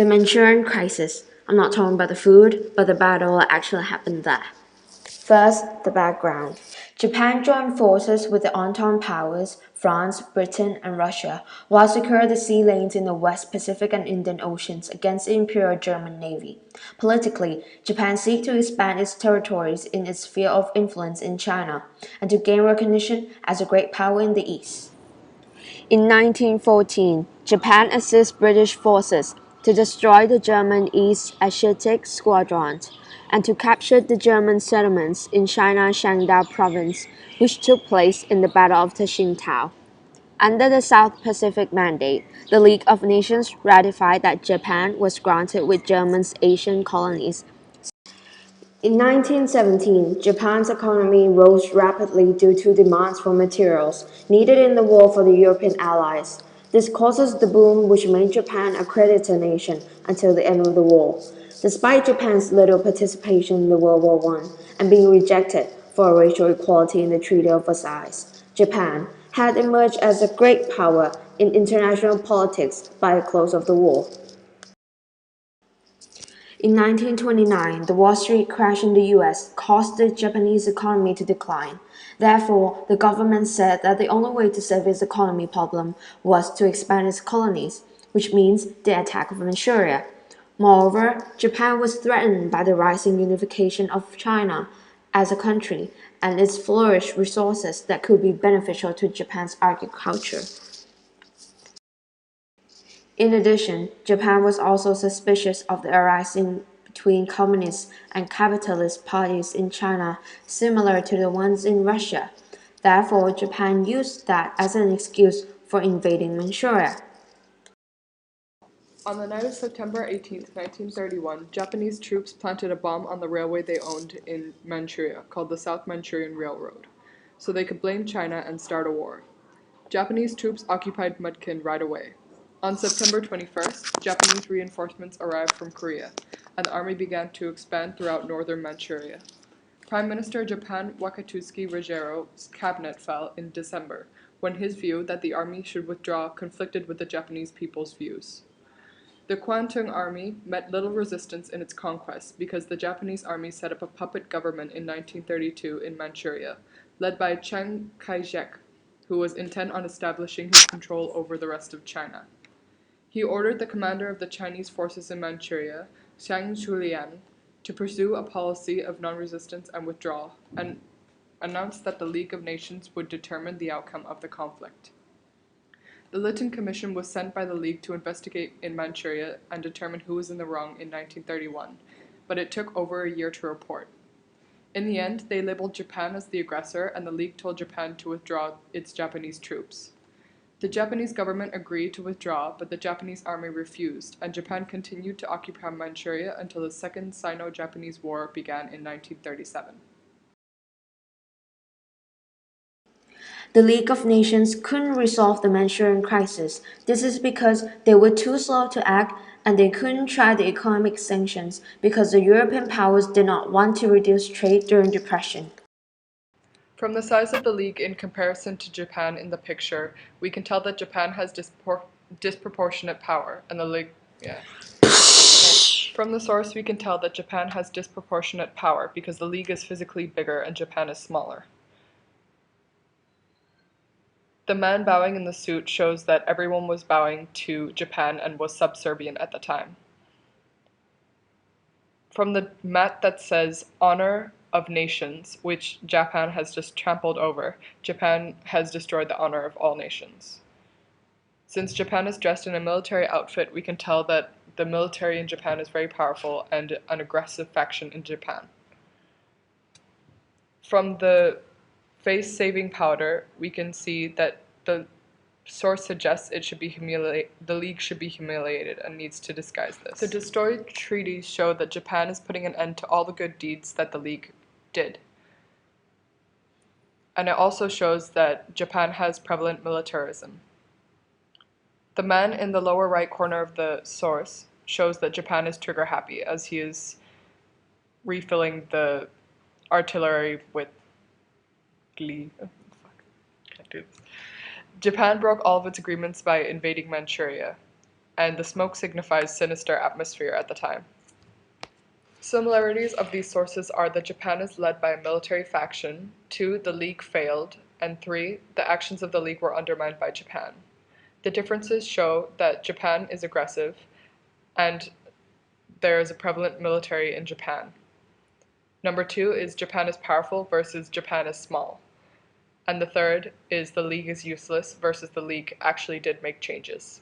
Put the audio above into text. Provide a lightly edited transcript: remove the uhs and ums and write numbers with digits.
The Manchurian Crisis. I'm not talking about the food, but the battle that actually happened there. First, the background. Japan joined forces with the Entente powers, France, Britain, and Russia, while securing the sea lanes in the West Pacific and Indian Oceans against the Imperial German Navy. Politically, Japan sought to expand its territories in its sphere of influence in China, and to gain recognition as a great power in the East. In 1914, Japan assisted British forces to destroy the German East Asiatic Squadron and to capture the German settlements in China's Shandong province, which took place in the Battle of Tsingtao. Under the South Pacific Mandate, the League of Nations ratified that Japan was granted with Germany's Asian colonies. In 1917, Japan's economy rose rapidly due to demands for materials needed in the war for the European allies. This causes the boom which made Japan a creditor nation until the end of the war. Despite Japan's little participation in the World War I and being rejected for racial equality in the Treaty of Versailles, Japan had emerged as a great power in international politics by the close of the war. In 1929, the Wall Street crash in the US caused the Japanese economy to decline. Therefore, the government said that the only way to solve its economy problem was to expand its colonies, which means the attack of Manchuria. Moreover, Japan was threatened by the rising unification of China as a country and its flourished resources that could be beneficial to Japan's agriculture. In addition, Japan was also suspicious of the rising between communist and capitalist parties in China, similar to the ones in Russia. Therefore, Japan used that as an excuse for invading Manchuria. On the night of September 18, 1931, Japanese troops planted a bomb on the railway they owned in Manchuria, called the South Manchurian Railroad, so they could blame China and start a war. Japanese troops occupied Mukden right away. On September 21st, Japanese reinforcements arrived from Korea, and the army began to expand throughout northern Manchuria. Prime Minister Japan Wakatsuki Rogero's cabinet fell in December, when his view that the army should withdraw conflicted with the Japanese people's views. The Kwantung Army met little resistance in its conquest because the Japanese army set up a puppet government in 1932 in Manchuria, led by Chiang Kai-shek, who was intent on establishing his control over the rest of China. He ordered the commander of the Chinese forces in Manchuria, Xiang Shulian, to pursue a policy of non-resistance and withdrawal, and announced that the League of Nations would determine the outcome of the conflict. The Lytton Commission was sent by the League to investigate in Manchuria and determine who was in the wrong in 1931, but it took over a year to report. In the end, they labeled Japan as the aggressor, and the League told Japan to withdraw its Japanese troops. The Japanese government agreed to withdraw, but the Japanese army refused, and Japan continued to occupy Manchuria until the Second Sino-Japanese War began in 1937. The League of Nations couldn't resolve the Manchurian crisis. This is because they were too slow to act, and they couldn't try the economic sanctions because the European powers did not want to reduce trade during depression. From the size of the League in comparison to Japan in the picture, we can tell that Japan has disproportionate power, and the League, From the source, we can tell that Japan has disproportionate power because the League is physically bigger and Japan is smaller. The man bowing in the suit shows that everyone was bowing to Japan and was subservient at the time. From the mat that says Honor of Nations, which Japan has just trampled over, Japan has destroyed the honor of all nations. Since Japan is dressed in a military outfit, we can tell that the military in Japan is very powerful and an aggressive faction in Japan. From the face-saving powder, we can see that the source suggests the League should be humiliated and needs to disguise this. The destroyed treaties show that Japan is putting an end to all the good deeds that the League did. And it also shows that Japan has prevalent militarism. The man in the lower right corner of the source shows that Japan is trigger happy as he is refilling the artillery with glee. Oh, fuck. Can't do this. Japan broke all of its agreements by invading Manchuria, and the smoke signifies sinister atmosphere at the time. Similarities of these sources are that Japan is led by a military faction, 2. The League failed, and 3. The actions of the League were undermined by Japan. The differences show that Japan is aggressive, and there is a prevalent military in Japan. Number 2 is Japan is powerful versus Japan is small. And the third is the League is useless versus the League actually did make changes.